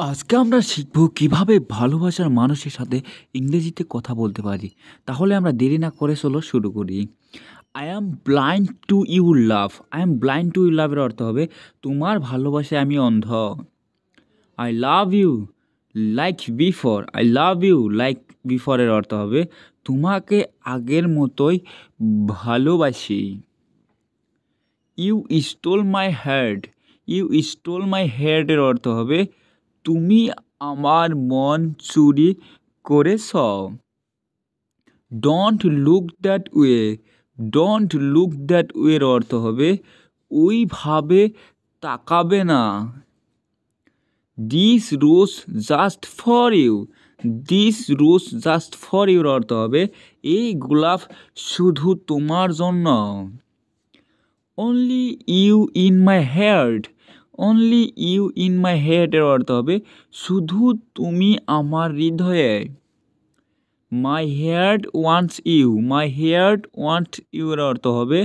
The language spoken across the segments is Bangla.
আজকে আমরা শিখব কিভাবে ভালোবাসার মানুষের সাথে ইংরেজিতে কথা বলতে পারি। তাহলে আমরা দেরি না করে চলো শুরু করি। I am blind to you love. I am blind to you লাভের অর্থ হবে তোমার ভালোবাসায় আমি অন্ধ। I love you like before. I love you like বিফোরের অর্থ হবে তোমাকে আগের মতোই ভালোবাসি। You stole my heart. You stole my হার্টের অর্থ হবে তুমি আমার মন চুরি করেছ। Don't look that way. Don't look that ওয়ের অর্থ হবে ওইভাবে তাকাবে না। This rose just for you. This rose just for ইউর অর্থ হবে এই গোলাপ শুধু তোমার জন্য। Only you in my heart. Only you in my হার্টের অর্থ হবে শুধু তুমি আমার হৃদয়ে। My heart wants you. My heart wants you এর অর্থ হবে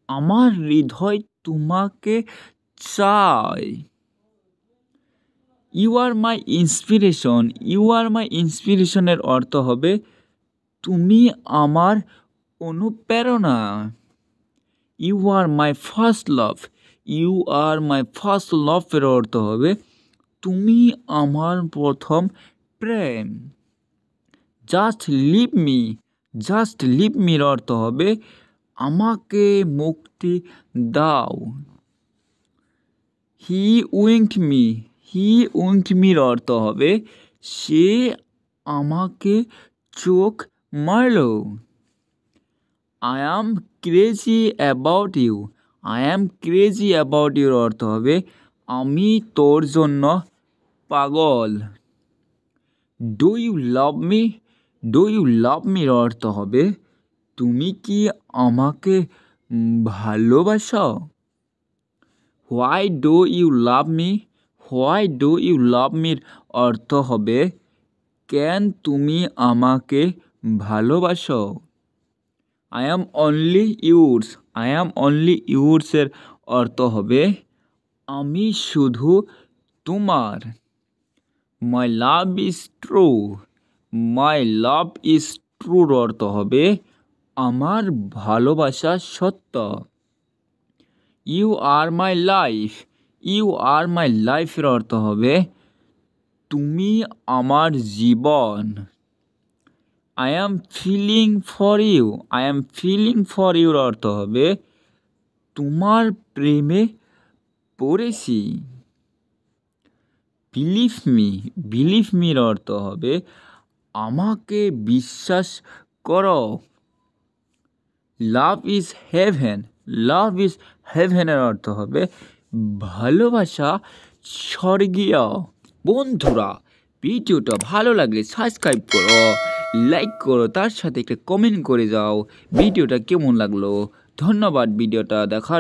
আমার হৃদয় তোমাকে চায়। You are my inspiration. You are my ইন্সপিরেশনের অর্থ হবে তুমি আমার অনুপ্রেরণা। You are my first love. You are my first লাভের অর্থ হবে তুমি আমার প্রথম প্রেম। Just leave me. Just leave মির অর্থ হবে আমাকে মুক্তি দাও। হি উইঙ্কড মি। হি উইঙ্কড মির অর্থ হবে সে আমাকে চোখ মারল। I am crazy about you. I am crazy about ইউর অর্থ হবে আমি তোর জন্য পাগল। Do you love me. Do you love মির অর্থ হবে তুমি কি আমাকে ভালোবাসো। Why do you love me. Why do you love মির অর্থ হবে কেন তুমি আমাকে ভালোবাসো। I am only yours. I am only ইউরসের অর্থ হবে আমি শুধু তোমার। My love is true. My love is ট্রুর অর্থ হবে আমার ভালোবাসা সত্য। You are my life. You are my লাইফের অর্থ হবে তুমি আমার জীবন। I am feeling for you. I am feeling for ইউর অর্থ হবে তোমার প্রেমে পড়েছি। Believe me. বিলিভ মির অর্থ হবে আমাকে বিশ্বাস করো। Love is heaven. Love is হেভেনের অর্থ হবে ভালোবাসা স্বর্গীয়। বন্ধুরা, ভিডিওটা ভালো লাগলে সাবস্ক্রাইব করো, লাইক করো, তার সাথে একটা কমেন্ট করে যাও ভিডিওটা কেমন লাগলো। ধন্যবাদ ভিডিওটা দেখার